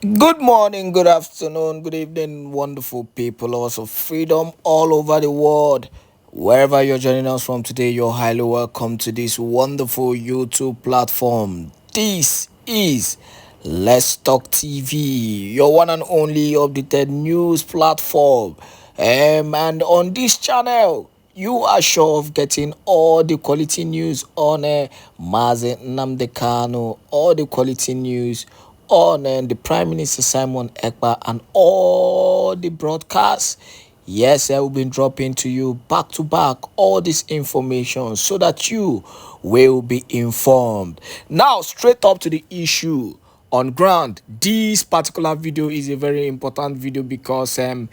Good morning, good afternoon, good evening, wonderful people, also freedom all over the world. Wherever you're joining us from today, you're highly welcome to this wonderful YouTube platform. This is Let's Talk TV, your one and only updated news platform. And on this channel, you are sure of getting all the quality news on Nnamdi Kanu, all the quality news on the Prime Minister Simon Èkpá and all the broadcasts. Yes, I will be dropping to you back to back all this information so that you will be informed. Now, straight up to the issue on ground. This particular video is a very important video because a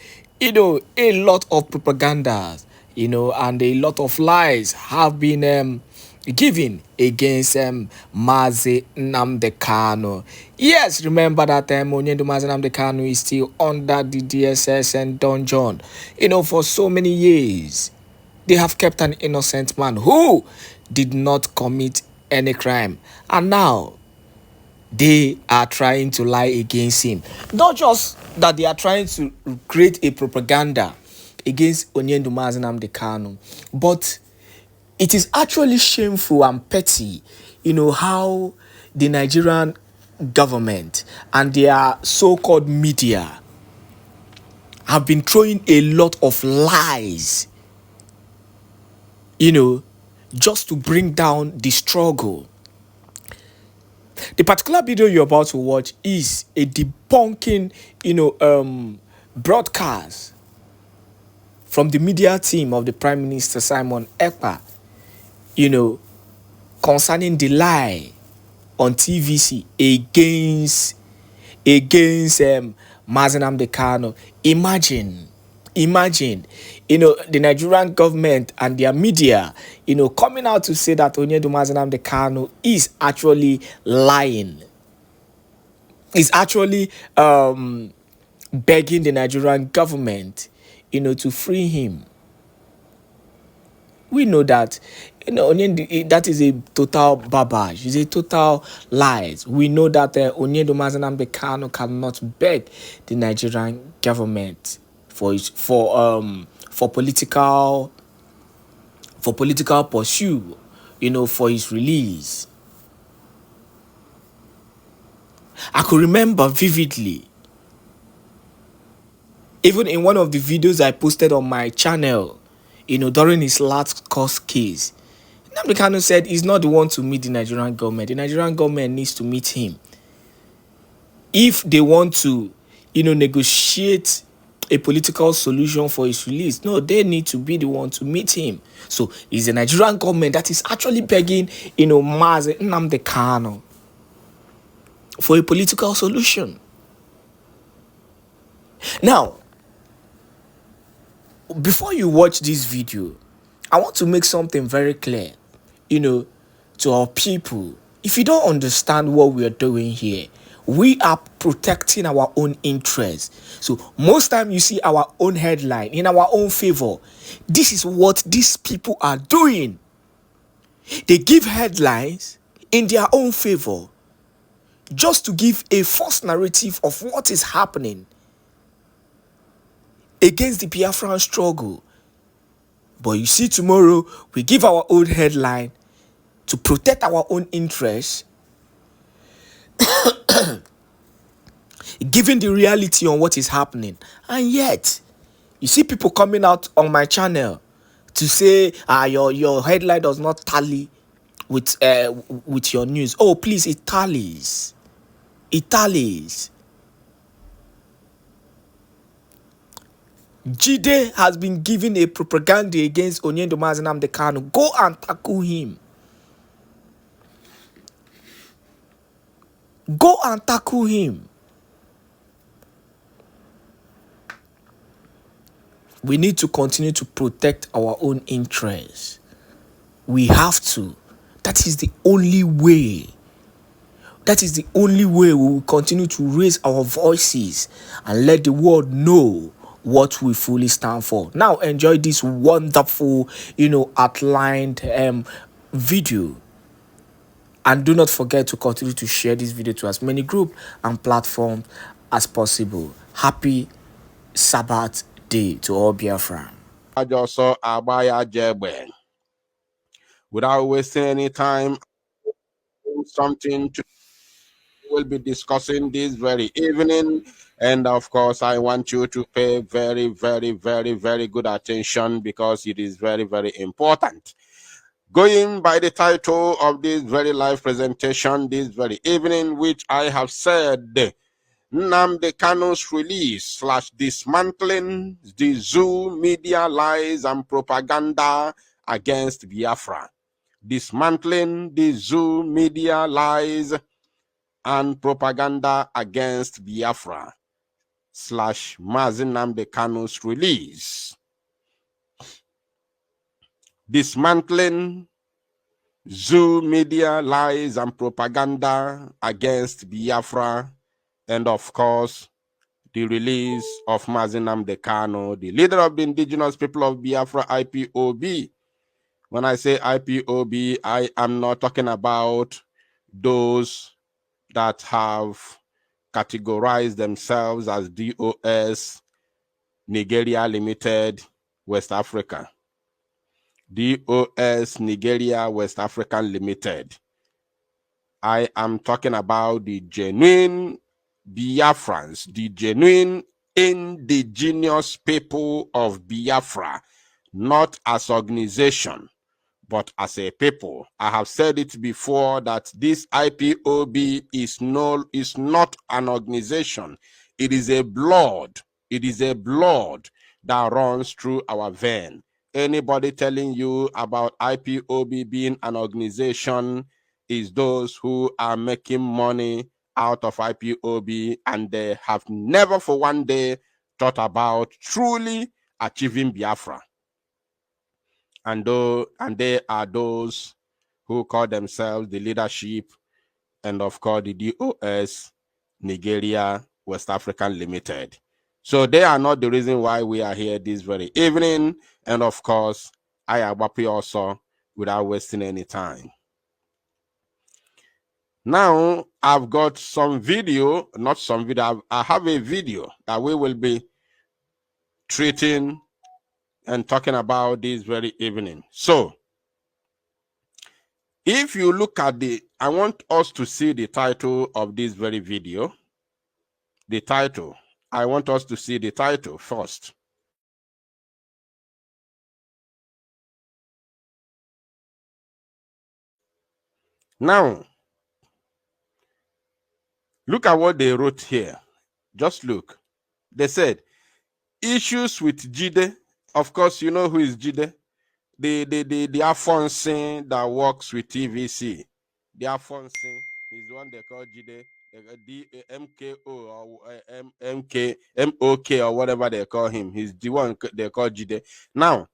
lot of propaganda, and a lot of lies have been given against Mazi Nnamdi Kanu. Yes, remember that Mazi Nnamdi Kanu is still under the DSS and dungeon. For so many years, they have kept an innocent man who did not commit any crime. And now, they are trying to lie against him. Not just that they are trying to create a propaganda against Mazi Nnamdi Kanu, but it is actually shameful and petty, how the Nigerian government and their so-called media have been throwing a lot of lies, just to bring down the struggle. The particular video you're about to watch is a debunking, broadcast from the media team of the Prime Minister Simon Èkpá, concerning the lie on TVC against Mazi Nnamdi Kanu. Imagine, the Nigerian government and their media, coming out to say that Mazi Nnamdi Kanu is actually lying. Is actually begging the Nigerian government, to free him. We know that, that is a total barbage. It's a total lies. We know that Mazi Nnamdi Kanu cannot beg the Nigerian government for political pursuit, for his release. I could remember vividly, even in one of the videos I posted on my channel, during his last court case, Nnamdi Kanu said he's not the one to meet the Nigerian government. The Nigerian government needs to meet him. If they want to, negotiate a political solution for his release, no, they need to be the one to meet him. So it's the Nigerian government that is actually begging, Mazi Nnamdi Kanu for a political solution. Now, before you watch this video, I want to make something very clear, to our people. If you don't understand what we are doing here, we are protecting our own interests. So most time you see our own headline in our own favor. This is what these people are doing. They give headlines in their own favor just to give a false narrative of what is happening against the Biafraland struggle. But you see, tomorrow we give our own headline to protect our own interests, giving the reality on what is happening. And yet, you see people coming out on my channel to say, your headline does not tally with your news. Oh, please, it tallies. It tallies. Jide has been given a propaganda against Mazi Nnamdi Kanu. Go and tackle him. Go and tackle him. We need to continue to protect our own interests. We have to. That is the only way. That is the only way we will continue to raise our voices and let the world know what we fully stand for. Now enjoy this wonderful, outlined video. And do not forget to continue to share this video to as many groups and platforms as possible. Happy Sabbath day to all Biafra. I just saw Abaya Jebe. Without wasting any time, something to we'll be discussing this very evening. And of course, I want you to pay very, very, very, very good attention because it is very, very important. Going by the title of this very live presentation this very evening, which I have said, Nnamdi Kanu's release / dismantling the zoo media lies and propaganda against Biafra. Dismantling the zoo media lies and propaganda against Biafra / Nnamdi Kanu's release. Dismantling zoo media lies and propaganda against Biafra, and of course, the release of Nnamdi Kanu, the leader of the indigenous people of Biafra, IPOB. When I say IPOB, I am not talking about those that have categorized themselves as DOS, Nigeria Limited, West Africa. DOS, Nigeria, West African Limited. I am talking about the genuine Biafrans, the genuine indigenous people of Biafra, not as organization, but as a people. I have said it before that this IPOB is not an organization. It is a blood. It is a blood that runs through our vein. Anybody telling you about IPOB being an organization is those who are making money out of IPOB, and they have never for one day thought about truly achieving Biafra. And they are those who call themselves the leadership, and of course the DOS, Nigeria, West African Limited. So they are not the reason why we are here this very evening. And of course, I am happy also without wasting any time. Now, I've got some video, not some video, I have a video that we will be treating and talking about this very evening. So, if you look at I want us to see the title of this very video. The title. I want us to see the title first. Now, look at what they wrote here. Just look. They said, issues with Jide. Of course, you know who is Jide. The Afonso that works with TVC. The Afonso is the one they call Jide. MKO or MOK or whatever they call him. He's the one they call Jide. Now,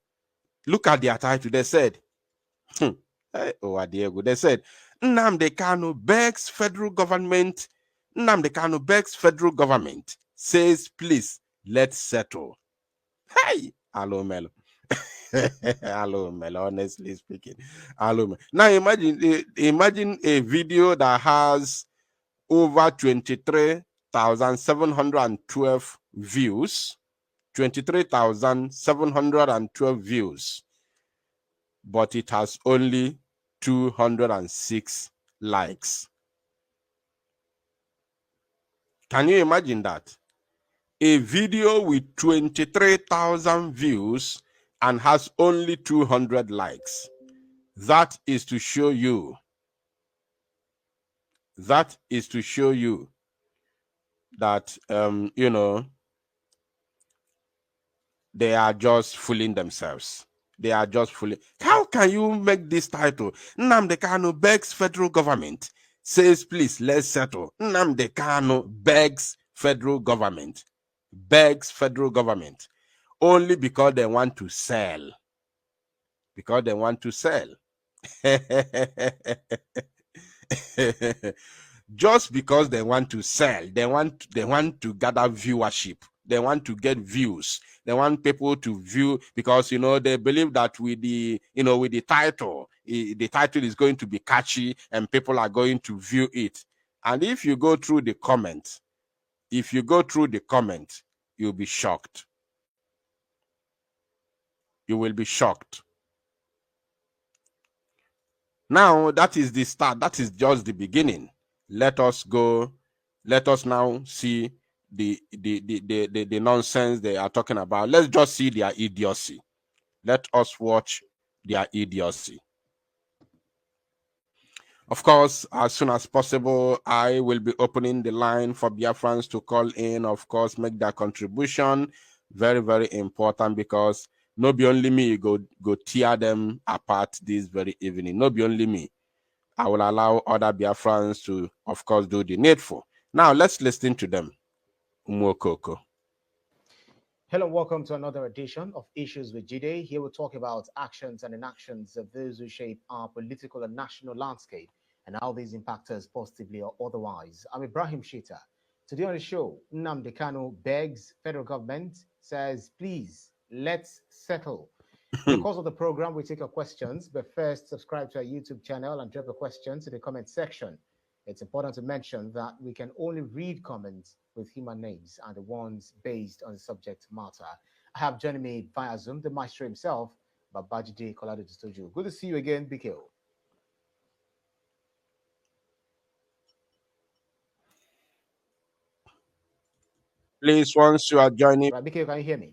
look at their title. They said, they said, Nnamdi Kanu begs federal government. Nnamdi Kanu begs federal government, says, please, let's settle. Hey, hello, Melo. Hello, Melo, honestly speaking. Hello, Melo. Now, imagine a video that has over 23,712 views. 23,712 views. But it has only 206 likes. Can you imagine that? A video with 23,000 views and has only 200 likes. That is to show you. That is to show you that, you know, they are just fooling themselves. They are just fooling. How can you make this title? Nnamdi Kanu begs federal government, says, please, let's settle. Nnamdi Kanu begs federal government. Begs federal government. Only because they want to sell. Because they want to sell. Just because they want to sell, they want to gather viewership, they want to get views, they want people to view, because you know they believe that with the title, the title is going to be catchy and people are going to view it. And if you go through the comments, If you go through the comments, you'll be shocked. You will be shocked. Now, that is the start. That is just the beginning. Let us go. Let us now see the nonsense they are talking about. Let's just see their idiocy. Let us watch their idiocy. Of course, as soon as possible, I will be opening the line for Biafrans to call in, of course, make their contribution. Very, very important, because no be only me go tear them apart this very evening. No be only me. I will allow other Biafrans to, of course, do the needful. Now, let's listen to them. Umokoko. Hello, welcome to another edition of Issues with Jide. Here we'll talk about actions and inactions of those who shape our political and national landscape and how these impact us positively or otherwise. I'm Ibrahim Shita. Today on the show, Nnamdi Kanu begs federal government, says, please, let's settle. In the course of the program, we take your questions, but first, subscribe to our YouTube channel and drop your questions in the comment section. It's important to mention that we can only read comments with human names and the ones based on the subject matter. I have joining me via Zoom the maestro himself, Babajide Kolade Studio. Good to see you again, BKO. Please, once you are joining, Right, BKO, can you hear me?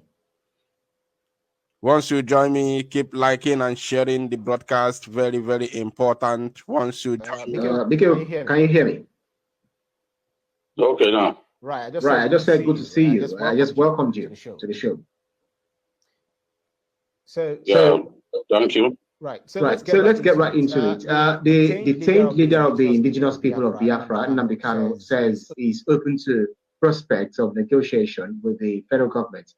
once you join me, keep liking and sharing the broadcast. Very, very important. Once you join BKO, can you hear me? Okay, now. Right, I just said good to see you. I just welcomed you to the show. So Thank you. Right. So let's get right into it. The detained leader of the indigenous people of Biafra, Nnamdi Kanu, says he's open to prospects of negotiation with the federal government.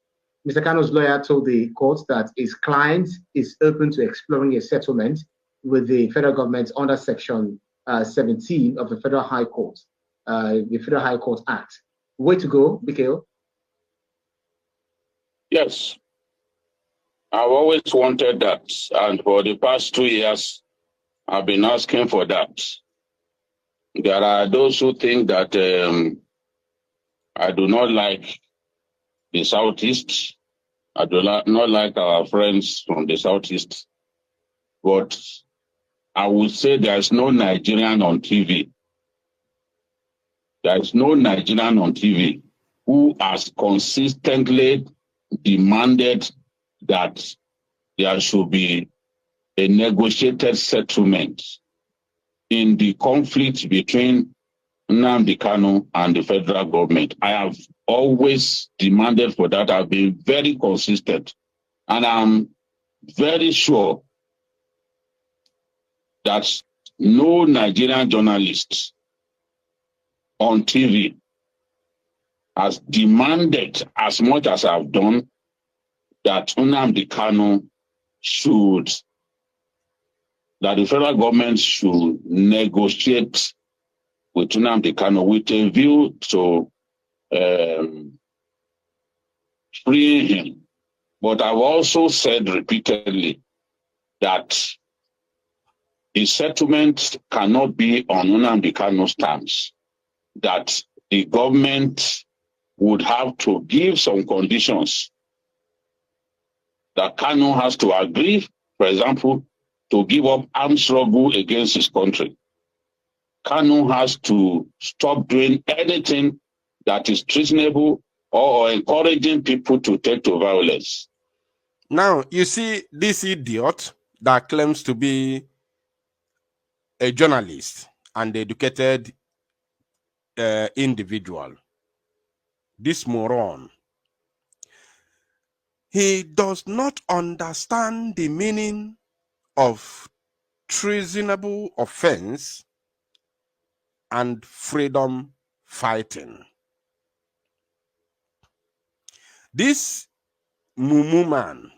Mr. Kanu's lawyer told the court that his client is open to exploring a settlement with the federal government under Section 17 of the Federal High Court, the Federal High Court Act. Way to go, Mikhail. Yes. I've always wanted that, and for the past 2 years, I've been asking for that. There are those who think that I do not like the Southeast. I do not like our friends from the Southeast. But I would say there's no Nigerian on TV. There's no Nigerian on TV who has consistently demanded that there should be a negotiated settlement in the conflict between Nnamdi Kanu and the federal government. I have always demanded for that. I've been very consistent. And I'm very sure that no Nigerian journalist on TV has demanded as much as I've done that Nnamdi Kanu that the federal government should negotiate with Nnamdi Kanu with a view to freeing him. But I've also said repeatedly that the settlement cannot be on Nnamdi Kanu's terms, that the government would have to give some conditions that Kanu has to agree, for example, to give up armed struggle against his country. Kanu has to stop doing anything that is treasonable or encouraging people to take to violence. Now, you see this idiot that claims to be a journalist and educated individual, this moron, he does not understand the meaning of treasonable offense and freedom fighting. This Mumu man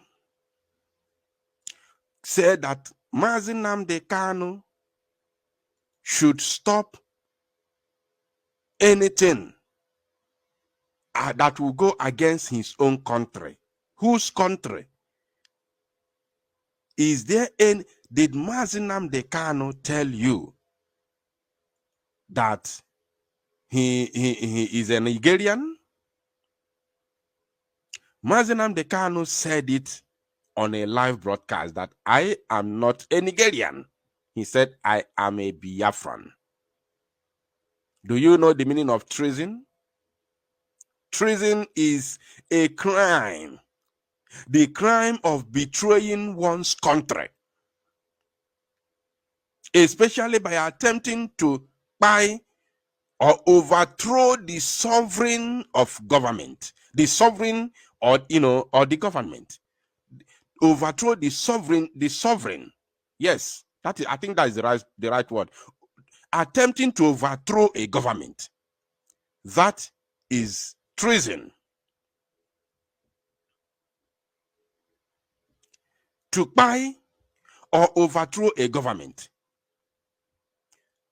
said that Mazi Nnamdi Kanu should stop anything that will go against his own country. Whose country? Is there any? Did Mazi Nnamdi Kanu tell you that he is a Nigerian. Nnamdi Kanu said it on a live broadcast that I am not a Nigerian. He said, I am a Biafran. Do you know the meaning of treason? Treason is a crime. The crime of betraying one's country, especially by attempting to buy or overthrow the sovereign of government, the sovereign or the government. Overthrow the sovereign. Yes, that is, I think that is the right word. Attempting to overthrow a government. That is treason. To buy or overthrow a government.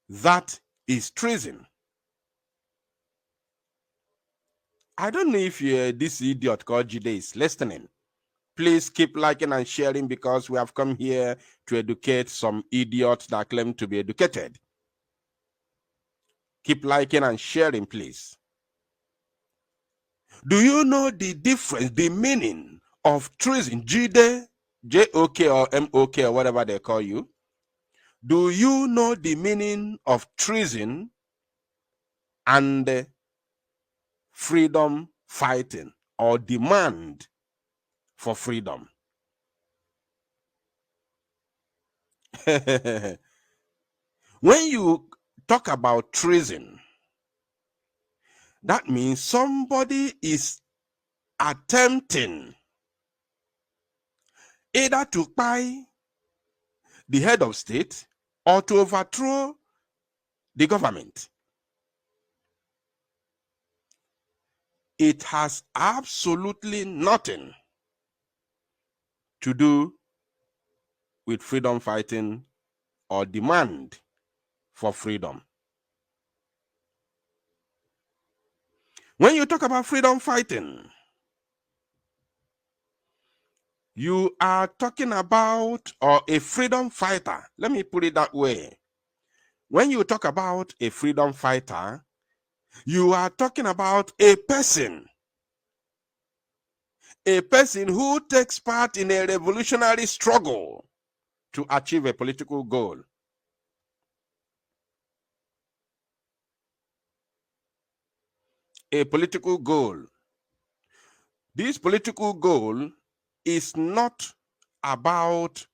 That is treason. I don't know if this idiot called Jide is listening. Please keep liking and sharing because we have come here to educate some idiots that claim to be educated. Keep liking and sharing, please. Do you know the difference, the meaning of treason? Jide, J-O-K or M-O-K or whatever they call you. Do you know the meaning of treason and freedom fighting or demand for freedom? When you talk about treason, that means somebody is attempting either to buy the head of state or to overthrow the government. It has absolutely nothing to do with freedom fighting or demand for freedom. When you talk about freedom fighting, you are talking about or a freedom fighter. Let me put it that way. When you talk about a freedom fighter, you are talking about a person who takes part in a revolutionary struggle to achieve a political goal. A political goal. This political goal is not about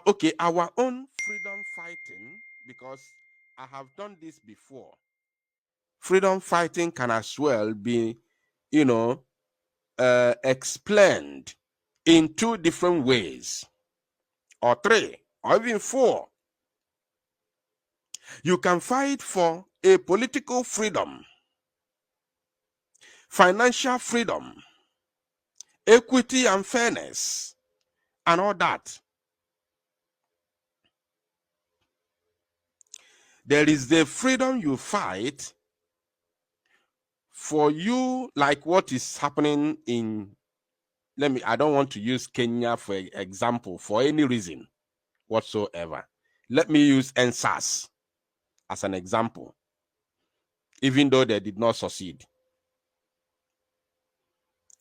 okay, our own freedom fighting, because I have done this before. Freedom fighting can as well be, explained in 2 different ways, or 3, or even 4. You can fight for a political freedom, financial freedom, equity and fairness, and all that. There is the freedom you fight for you, like what is happening in, I don't want to use Kenya for example for any reason whatsoever. Let me use NSAS as an example, even though they did not succeed.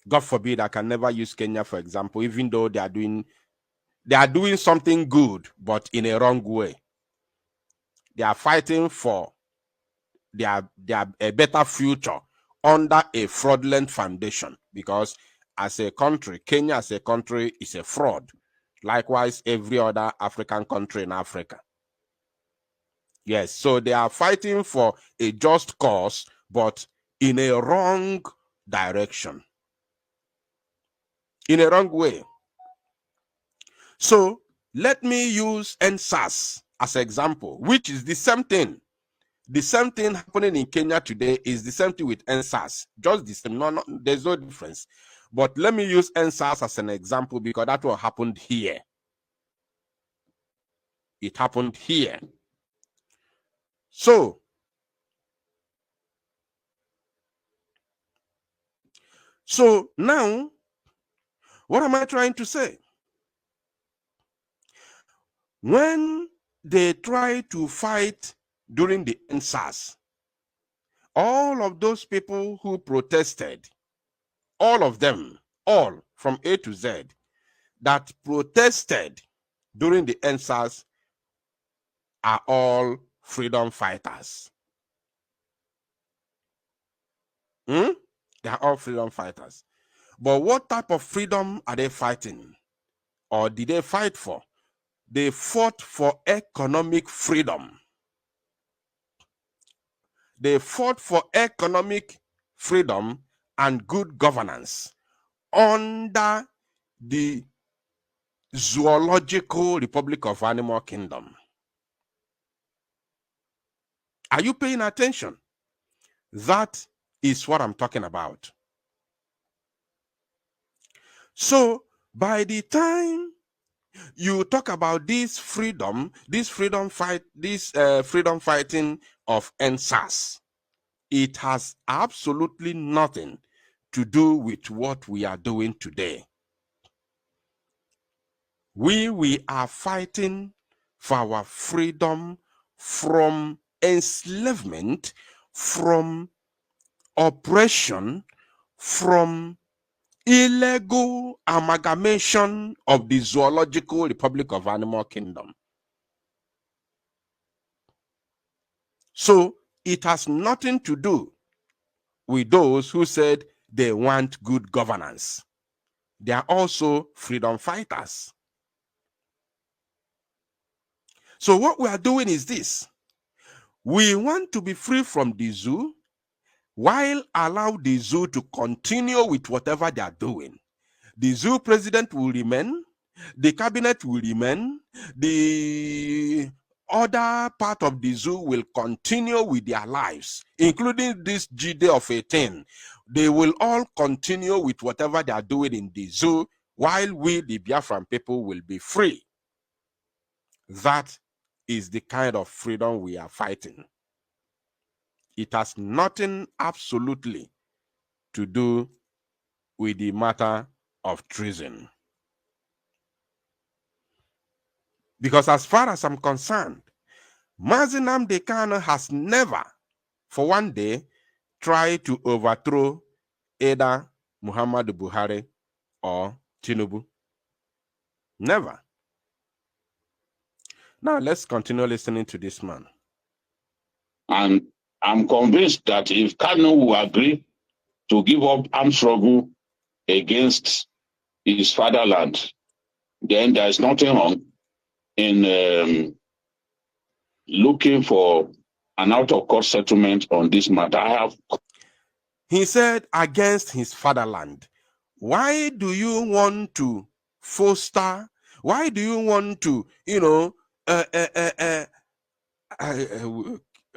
God forbid, I can never use Kenya for example, even though they are doing something good, but in a wrong way. They are fighting for their a better future under a fraudulent foundation, because as a country, Kenya as a country is a fraud. Likewise, every other African country in Africa. Yes, so they are fighting for a just cause, but in a wrong direction. In a wrong way. So let me use NSAS as an example, which is the same thing. The same thing happening in Kenya today is the same thing with NSAS. Just the same. No, there's no difference. But let me use NSAS as an example because that's what happened here. It happened here. So now, what am I trying to say? When they tried to fight during the NSAS, all of those people who protested, all of them, all from A to Z, that protested during the NSAS are all freedom fighters. They are all freedom fighters. But what type of freedom are they fighting? Or did they fight for? They fought for economic freedom. They fought for economic freedom and good governance under the Zoological Republic of Animal Kingdom. Are you paying attention? That is what I'm talking about. So by the time you talk about this freedom fighting of NSAS, it has absolutely nothing to do with what we are doing today. We are fighting for our freedom from enslavement, from oppression, from illegal amalgamation of the Zoological Republic of Animal Kingdom. So it has nothing to do with those who said they want good governance. They are also freedom fighters. So what we are doing is this. We want to be free from the zoo while allow the zoo to continue with whatever they are doing. The zoo president will remain, the cabinet will remain, the other part of the zoo will continue with their lives, including this G-Day of 18. They will all continue with whatever they are doing in the zoo, while we, the Biafran people, will be free. That is the kind of freedom we are fighting. It has nothing absolutely to do with the matter of treason. Because as far as I'm concerned, Nnamdi Kanu has never, for one day, tried to overthrow either Muhammadu Buhari or Tinubu. Never. Now let's continue listening to this man. And I'm convinced that if Kanu will agree to give up armed struggle against his fatherland, then there is nothing wrong in looking for an out-of-court settlement on this matter. He said against his fatherland. Why do you want to foster? Why do you want to,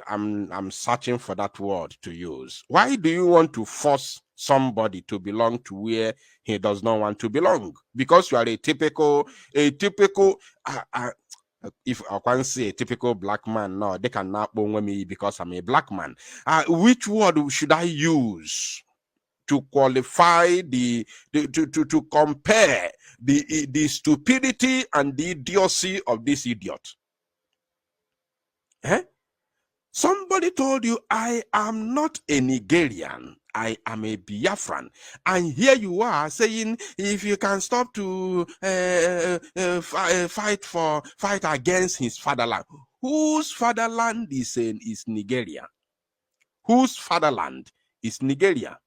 I'm searching for that word to use. Why do you want to force somebody to belong to where he does not want to belong? Because you are a typical, if I can say a typical black man, no, they cannot bone me because I'm a black man. Which word should I use to qualify to compare the stupidity and the idiocy of this idiot? Somebody told you, I am not a Nigerian, I am a Biafran. And here you are saying, if you can stop to fight against his fatherland. Whose fatherland is Nigeria? Whose fatherland is Nigeria?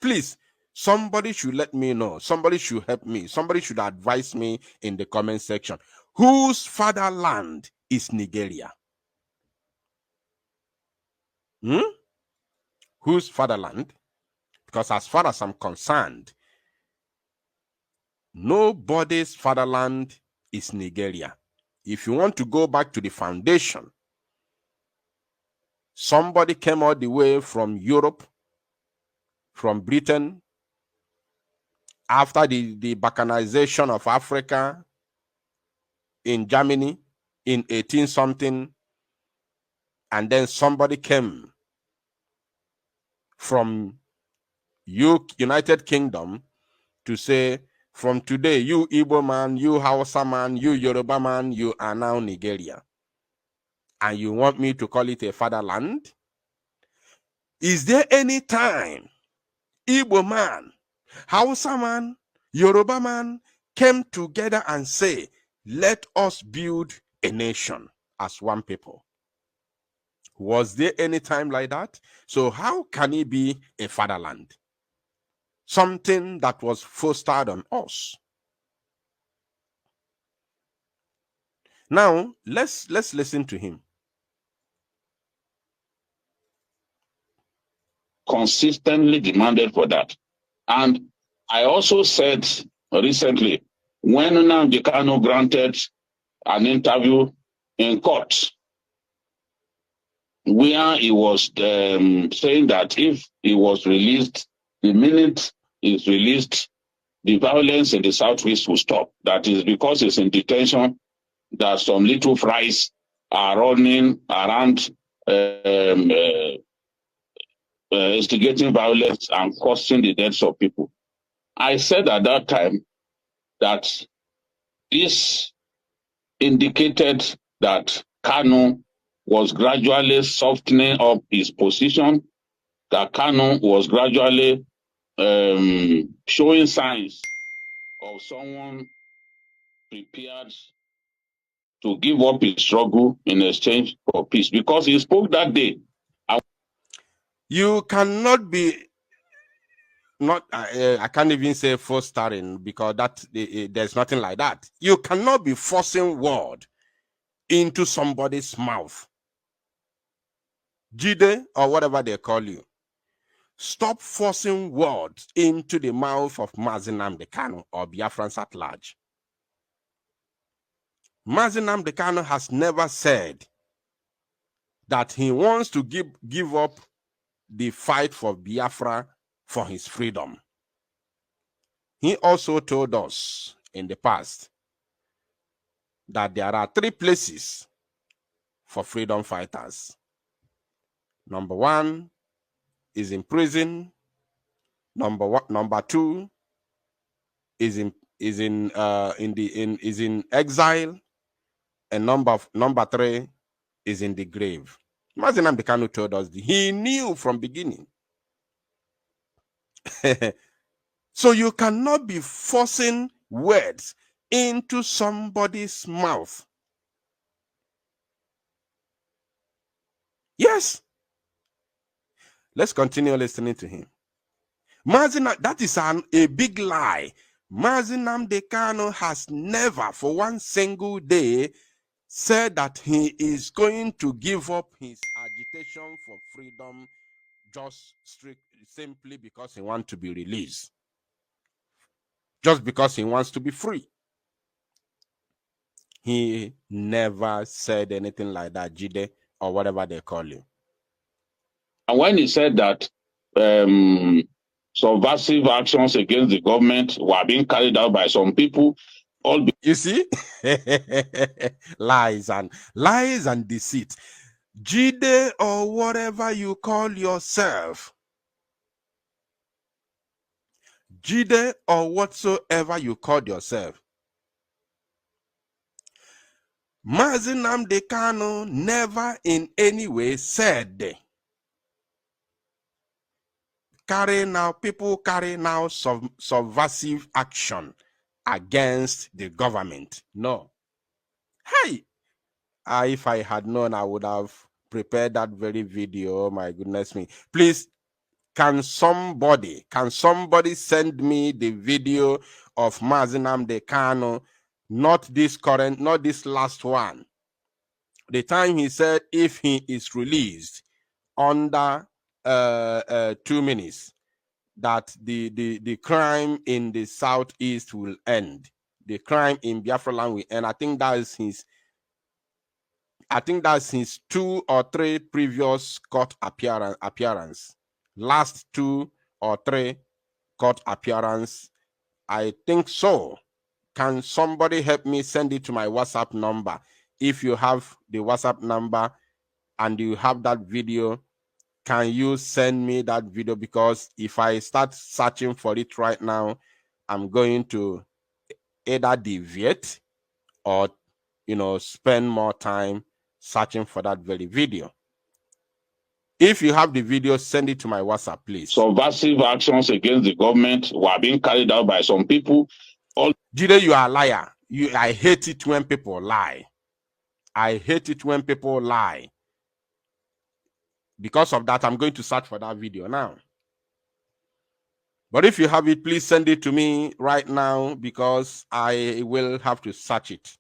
Please, somebody should let me know. Somebody should help me. Somebody should advise me in the comment section. Whose fatherland is Nigeria? Whose fatherland? Because as far as I'm concerned, nobody's fatherland is Nigeria. If you want to go back to the foundation, somebody came all the way from Europe, from Britain, after the balkanization of Africa in Germany in 18-something, and then somebody came from United Kingdom to say, From today, you Igbo man, you Hausa man, you Yoruba man, you are now Nigeria. And you want me to call it a fatherland? Is there any time Igbo man, Hausa man, Yoruba man came together and say, let us build a nation as one people? Was there any time like that? So how can it be a fatherland? Something that was fostered on us. Now, let's listen to him. Consistently demanded for that. And I also said recently, when Nnamdi Kanu granted an interview in court, where he was saying that if he was released, the minute he's released, the violence in the Southwest will stop. That is because he's in detention, that some little fries are running around instigating violence and causing the deaths of people. I said at that time that this indicated that Kanu was gradually softening up his position, that Kanu was gradually showing signs of someone prepared to give up his struggle in exchange for peace, because he spoke that day. You cannot be I can't even say fostering, because there's nothing like that. You cannot be forcing word into somebody's mouth. Jide, or whatever they call you. Stop forcing words into the mouth of Nnamdi Kanu or Biafrans at large. Nnamdi Kanu has never said that he wants to give up the fight for Biafra for his freedom. He also told us in the past that there are 3 places for freedom fighters. Number 1 is in prison. Number 2 is in exile, and number 3 is in the grave. Nnamdi Kanu told us he knew from beginning. So you cannot be forcing words into somebody's mouth. Yes. Let's continue listening to him. That is a big lie. Nnamdi Kanu has never for one single day said that he is going to give up his agitation for freedom just simply because he wants to be released. Just because he wants to be free. He never said anything like that, Jide, or whatever they call you. And when he said that subversive actions against the government were being carried out by some people, you see, lies and deceit. Jide, or whatever you call yourself, Jide, or whatsoever you call yourself, Nnamdi Kanu never in any way said people carry now subversive action against the government. No. Hey, if I had known, I would have prepared that very video. My goodness me. Please, can somebody send me the video of Nnamdi Kanu, not this current, not this last one. The time he said if he is released under 2 minutes, that the crime in the Southeast will end. The crime in Biafraland will end. I think that's his 2 or 3 previous court appearance. Last 2 or 3 court appearance. I think so. Can somebody help me send it to my WhatsApp number? If you have the WhatsApp number and you have that video, can you send me that video? Because if I start searching for it right now, I'm going to either deviate or, spend more time searching for that very video. If you have the video, send it to my WhatsApp, please. Subversive actions against the government were being carried out by some people. Jide, you are a liar. I hate it when people lie. I hate it when people lie. Because of that, I'm going to search for that video now. But if you have it, please send it to me right now, because I will have to search it.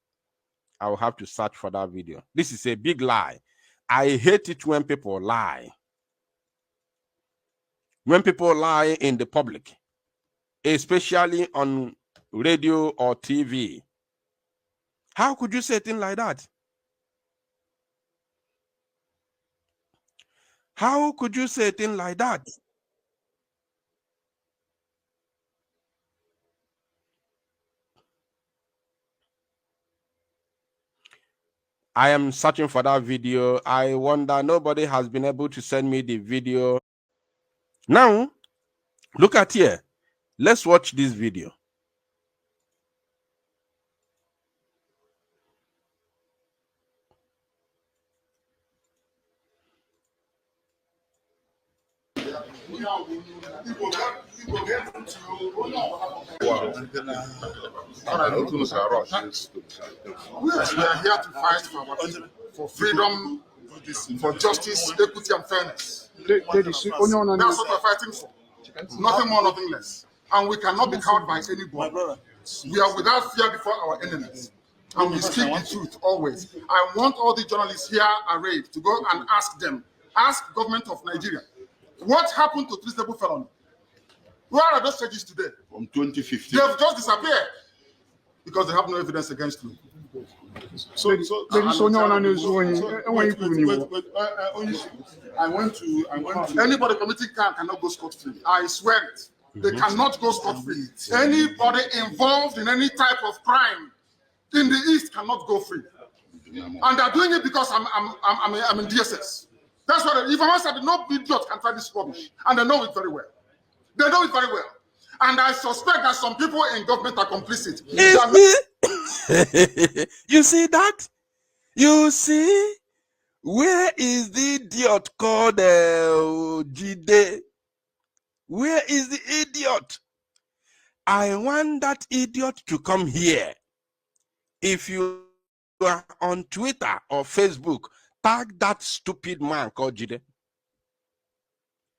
I will have to search for that video. This is a big lie. I hate it when people lie. When people lie in the public, especially on radio or TV. How could you say a thing like that? How could you say a thing like that? I am searching for that video. I wonder, nobody has been able to send me the video. Now, look at here. Let's watch this video. We are here to fight for freedom, for justice, equity, and fairness. That's what we're fighting for. Nothing more, nothing less. And we cannot be cowed by anybody. We are without fear before our enemies. And we speak the truth always. I want all the journalists here arrayed to go and ask government of Nigeria, what happened to treasonable felony? Where are those charges today? From 2015. They've just disappeared because they have no evidence against you. Anybody committing crime cannot go scot-free. I swear it. They cannot go scot-free. Anybody involved in any type of crime in the East cannot go free. And they're doing it because I'm in DSS. That's what, if I said no idiot can try this rubbish, and they know it very well. They know it very well. And I suspect that some people in government are complicit. You see that? You see? Where is the idiot called Jide? Where is the idiot? I want that idiot to come here. If you are on Twitter or Facebook, tag that stupid man called Jide,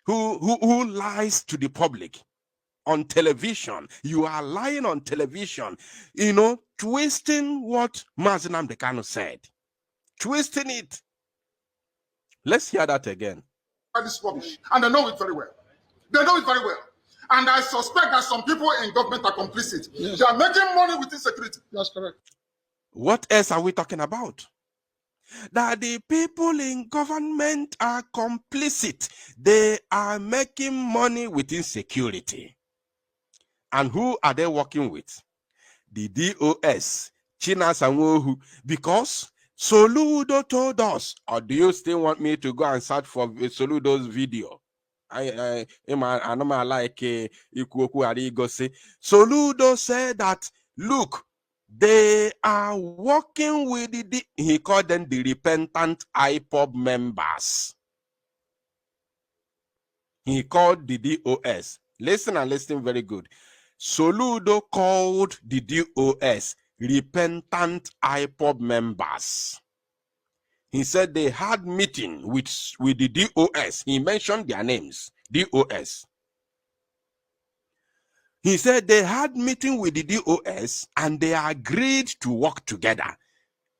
who lies to the public on television. You are lying on television, twisting what Nnamdi Kanu said. Twisting it. Let's hear that again. This rubbish, and they know it very well. They know it very well. And I suspect that some people in government are complicit. Yes. They are making money with insecurity. That's correct. What else are we talking about? That the people in government are complicit. They are making money with insecurity. And who are they working with? The DOS, China Sanwohu, because Soludo told us. Or do you still want me to go and search for Soludo's video? I know I like Ikuoku Arigose. Soludo said that, look, they are working with he called them the repentant IPOB members. He called the DOS. Listen and listen very good. Soludo called the DOS repentant IPOB members. He said they had meeting with the DOS. He mentioned their names, DOS. He said they had meeting with the DOS and they agreed to work together.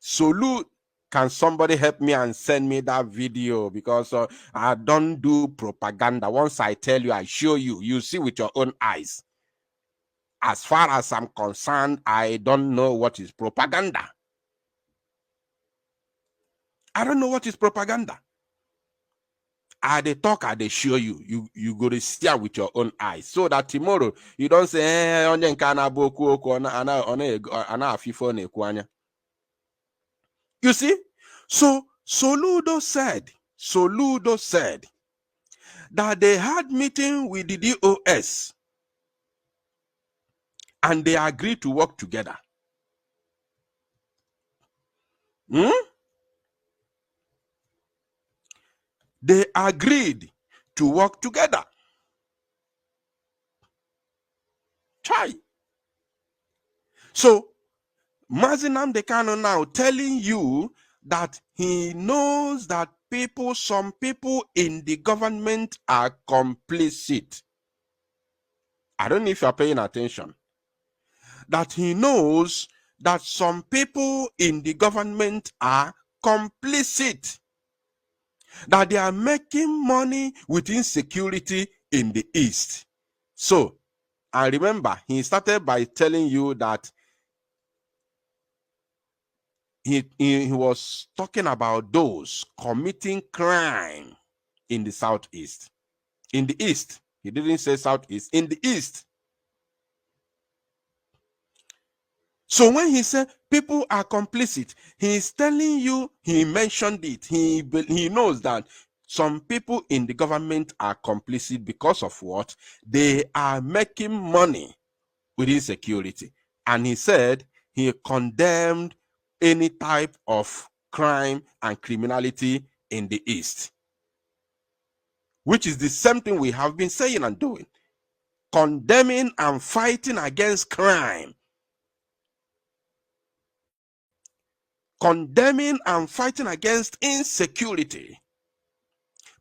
Solu, can somebody help me and send me that video? Because I don't do propaganda. Once I tell you, I show you. You see with your own eyes. As far as I'm concerned, I don't know what is propaganda. I don't know what is propaganda. I they talk, I they show you. You go to see with your own eyes. So that tomorrow you don't say, you see? So Soludo said that they had meeting with the DOS and they agreed to work together. They agreed to work together. Try. So, Nnamdi Kanu now telling you that he knows that some people in the government are complicit. I don't know if you're paying attention. That he knows that some people in the government are complicit. That they are making money with insecurity in the East. So, and remember, he started by telling you that he was talking about those committing crime in the Southeast. In the East. He didn't say Southeast. In the East. So when he said people are complicit, he is telling you, he mentioned it. He knows that some people in the government are complicit because of what? They are making money with insecurity. And he said he condemned any type of crime and criminality in the East, which is the same thing we have been saying and doing. Condemning and fighting against crime. Condemning and fighting against insecurity.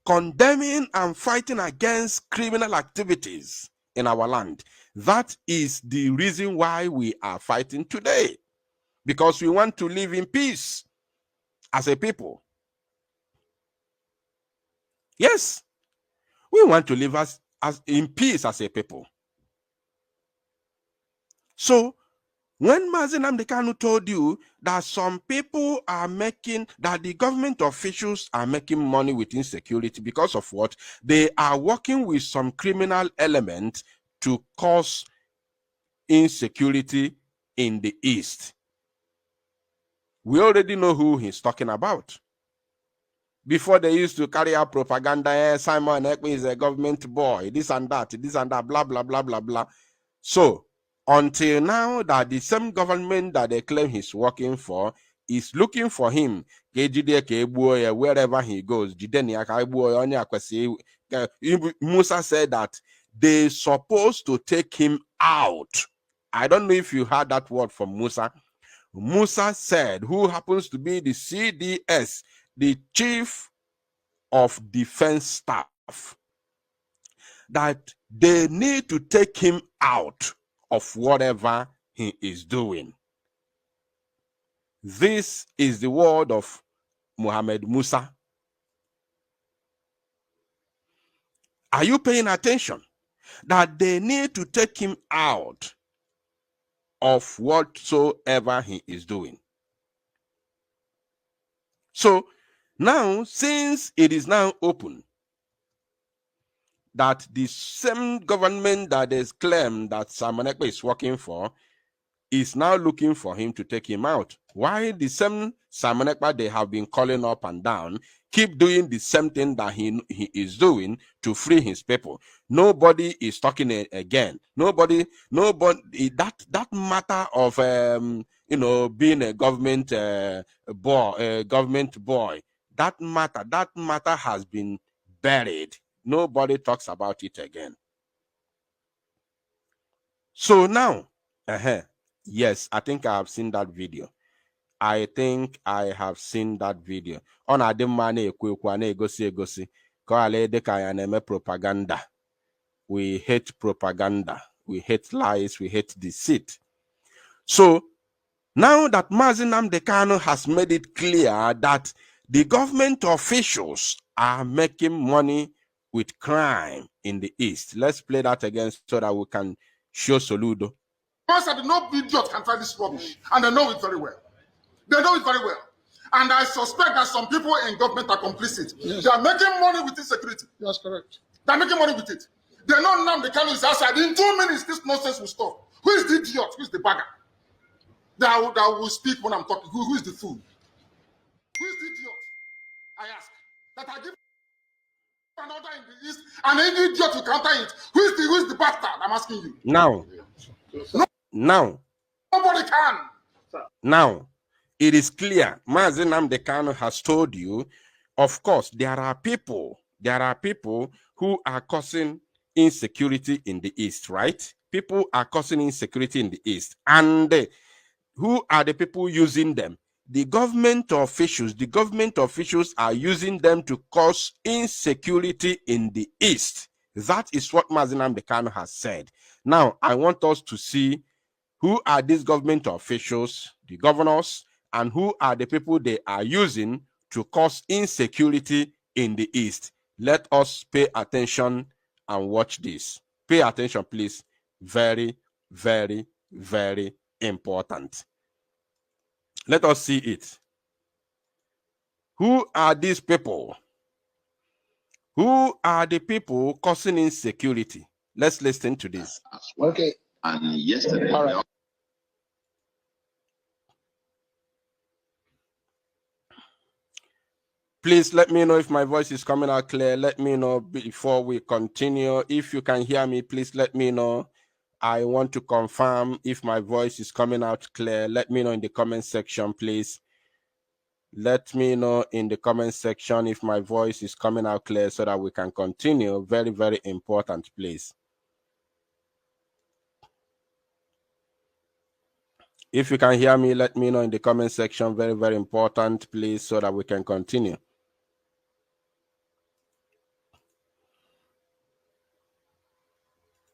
Condemning and fighting against criminal activities in our land. That is the reason why we are fighting today. Because we want to live in peace as a people. Yes, we want to live as in peace as a people. So, when Nnamdi Kanu told you that some people are that the government officials are making money with insecurity because of what? They are working with some criminal element to cause insecurity in the East. We already know who he's talking about. Before they used to carry out propaganda, Simon Èkpá is a government boy, this and that, blah, blah, blah, blah, blah. So, until now that the same government that they claim he's working for is looking for him, wherever he goes. Musa said that they're supposed to take him out. I don't know if you heard that word from Musa. Musa said, who happens to be the CDS, the Chief of Defense Staff, that they need to take him out of whatever he is doing. This is the word of Muhammad Musa. Are you paying attention? That they need to take him out of whatsoever he is doing. So now, since it is now open that the same government that is claimed that Simon Èkpá is working for is now looking for him to take him out. Why the same Simon Èkpá they have been calling up and down keep doing the same thing that he is doing to free his people? Nobody is talking again. Nobody. That matter of being a government boy. That matter has been buried. Nobody talks about it again. So now, yes, I think I have seen that video. I think I have seen that video. On ademane ekwekwane egosi kale deka ya na-eme propaganda. We hate propaganda. We hate lies. We hate deceit. So now that Nnamdi Kanu has made it clear that the government officials are making money with crime in the East. Let's play that again so that we can show Soludo. Once that no idiot can try this rubbish, and they know it very well. They know it very well. And I suspect that some people in government are complicit. Yes. They are making money with insecurity. That's correct. They are making money with it. They know now the Kanu is outside. In 2 minutes, this nonsense will stop. Who is the idiot? Who is the bagger? That will speak when I'm talking. Who is the fool? Who is the idiot? I ask. That I give another in the East, and any idiot will counter it. Who is the bastard? I'm asking you. Now. No. Now, nobody can. Now, it is clear, Mazi Nnamdi Kanu has told you, of course, there are people who are causing insecurity in the East, right? People are causing insecurity in the East. And who are the people using them? The government officials are using them to cause insecurity in the East. That is what Mazi Nnamdi Kanu has said. Now, I want us to see who are these government officials, the governors, and who are the people they are using to cause insecurity in the East. Let us pay attention and watch this. Pay attention, please. Very, very, very important. Let us see it. Who are these people? Who are the people causing insecurity? Let's listen to this. Okay. And yesterday, all right. Please let me know if my voice is coming out clear. Let me know before we continue. If you can hear me, please let me know. I want to confirm if my voice is coming out clear. Let me know in the comment section, please. Let me know in the comment section if my voice is coming out clear so that we can continue. Very, very important, please. If you can hear me, let me know in the comment section. Very, very important, please, so that we can continue.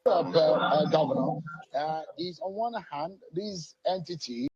Governor, is on one hand, this entity